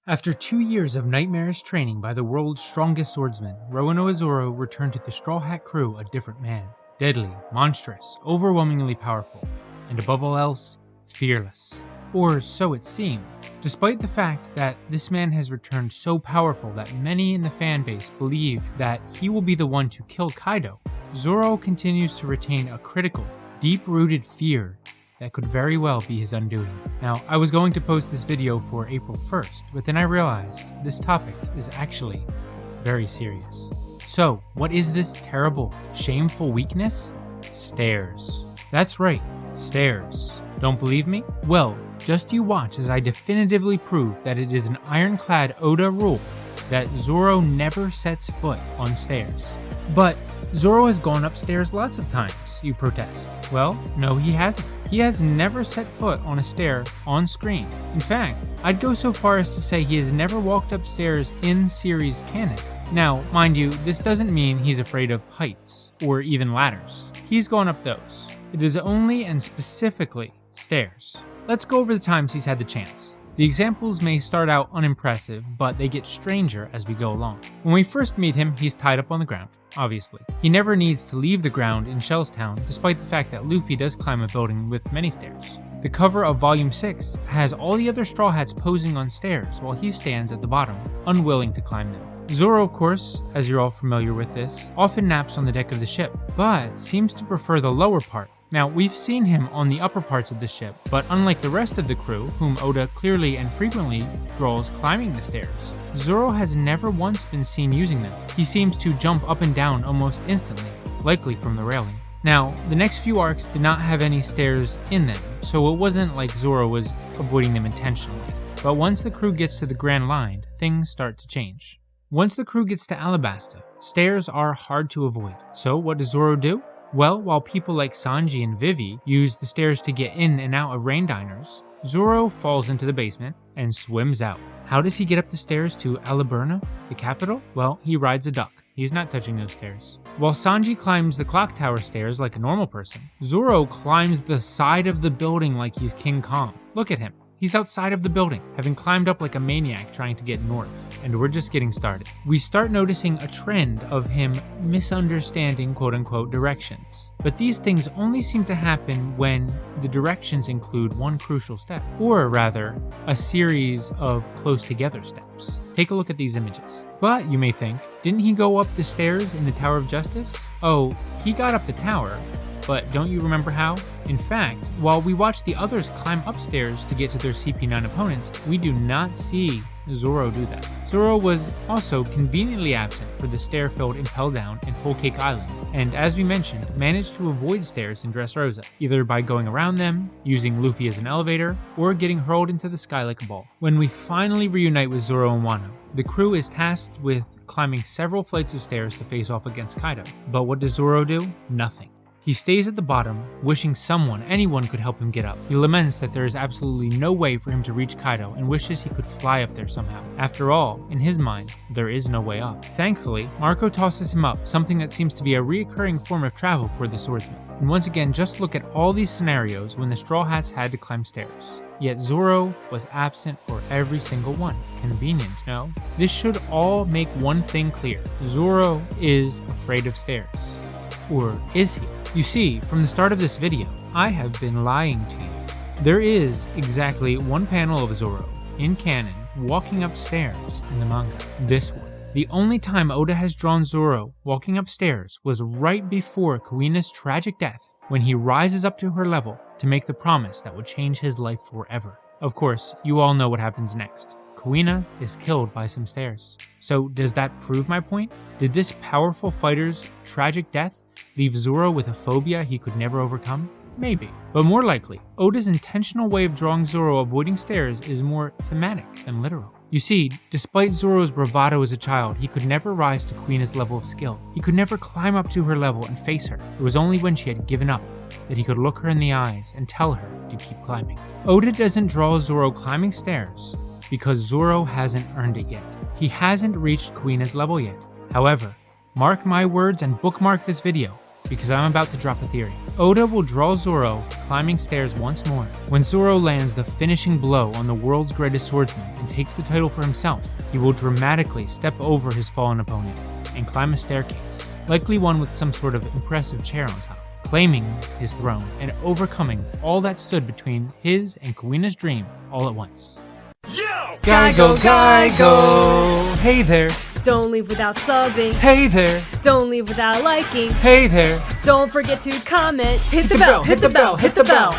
After 2 years of nightmarish training by the world's strongest swordsman, Roanoa Zoro returned to the Straw Hat crew a different man. Deadly, monstrous, overwhelmingly powerful, and above all else, fearless. Or so it seemed, despite the fact that this man has returned so powerful that many in the fanbase believe that he will be the one to kill Kaido. Zoro continues to retain a critical, deep-rooted fear that could very well be his undoing. Now, I was going to post this video for April 1st, but then I realized this topic is actually very serious. So, what is this terrible, shameful weakness? Stairs. That's right, stairs. Don't believe me? Well, just you watch as I definitively prove that it is an ironclad Oda rule that Zoro never sets foot on stairs. But Zoro has gone upstairs lots of times, you protest. Well, no he hasn't. He has never set foot on a stair on screen. In fact, I'd go so far as to say he has never walked upstairs in series canon. Now, mind you, this doesn't mean he's afraid of heights, or even ladders. He's gone up those. It is only and specifically stairs. Let's go over the times he's had the chance. The examples may start out unimpressive, but they get stranger as we go along. When we first meet him, he's tied up on the ground, obviously. He never needs to leave the ground in Shell's Town, despite the fact that Luffy does climb a building with many stairs. The cover of Volume 6 has all the other Straw Hats posing on stairs while he stands at the bottom, unwilling to climb them. Zoro, of course, as you're all familiar with this, often naps on the deck of the ship, but seems to prefer the lower part. Now, we've seen him on the upper parts of the ship, but unlike the rest of the crew, whom Oda clearly and frequently draws climbing the stairs, Zoro has never once been seen using them. He seems to jump up and down almost instantly, likely from the railing. Now, the next few arcs did not have any stairs in them, so it wasn't like Zoro was avoiding them intentionally. But once the crew gets to the Grand Line, things start to change. Once the crew gets to Alabasta, stairs are hard to avoid. So what does Zoro do? Well, while people like Sanji and Vivi use the stairs to get in and out of rain diners, Zoro falls into the basement and swims out. How does he get up the stairs to Alaburna, the capital? Well, he rides a duck. He's not touching those stairs. While Sanji climbs the clock tower stairs like a normal person, Zoro climbs the side of the building like he's King Kong. Look at him. He's outside of the building, having climbed up like a maniac trying to get north. And we're just getting started. We start noticing a trend of him misunderstanding quote-unquote directions. But these things only seem to happen when the directions include one crucial step, or rather, a series of close together steps. Take a look at these images. But you may think, didn't he go up the stairs in the Tower of Justice? Oh, he got up the tower, but don't you remember how? In fact, while we watch the others climb upstairs to get to their CP9 opponents, we do not see Zoro do that. Zoro was also conveniently absent for the stair-filled Impel Down and Whole Cake Island, and as we mentioned, managed to avoid stairs in Dressrosa, either by going around them, using Luffy as an elevator, or getting hurled into the sky like a ball. When we finally reunite with Zoro and Wano, the crew is tasked with climbing several flights of stairs to face off against Kaido. But what does Zoro do? Nothing. He stays at the bottom, wishing anyone could help him get up. He laments that there is absolutely no way for him to reach Kaido and wishes he could fly up there somehow. After all, in his mind, there is no way up. Thankfully, Marco tosses him up, something that seems to be a reoccurring form of travel for the swordsman. And once again, just look at all these scenarios when the Straw Hats had to climb stairs. Yet Zoro was absent for every single one. Convenient, no? This should all make one thing clear. Zoro is afraid of stairs. Or is he? You see, from the start of this video, I have been lying to you. There is exactly one panel of Zoro, in canon, walking upstairs in the manga. This one. The only time Oda has drawn Zoro walking upstairs was right before Kuina's tragic death, when he rises up to her level to make the promise that would change his life forever. Of course, you all know what happens next. Kuina is killed by some stairs. So does that prove my point? Did this powerful fighter's tragic death leave Zoro with a phobia he could never overcome? Maybe. But more likely, Oda's intentional way of drawing Zoro avoiding stairs is more thematic than literal. You see, despite Zoro's bravado as a child, he could never rise to Kuina's level of skill. He could never climb up to her level and face her. It was only when she had given up that he could look her in the eyes and tell her to keep climbing. Oda doesn't draw Zoro climbing stairs because Zoro hasn't earned it yet. He hasn't reached Kuina's level yet. However, mark my words and bookmark this video, because I'm about to drop a theory. Oda will draw Zoro climbing stairs once more. When Zoro lands the finishing blow on the world's greatest swordsman and takes the title for himself, he will dramatically step over his fallen opponent and climb a staircase, likely one with some sort of impressive chair on top, claiming his throne and overcoming all that stood between his and Kuina's dream all at once. Yo! Gaigo! Hey there! Don't leave without subbing. Hey there! Don't leave without liking. Hey there! Don't forget to comment. Hit the bell, hit the bell, hit the bell.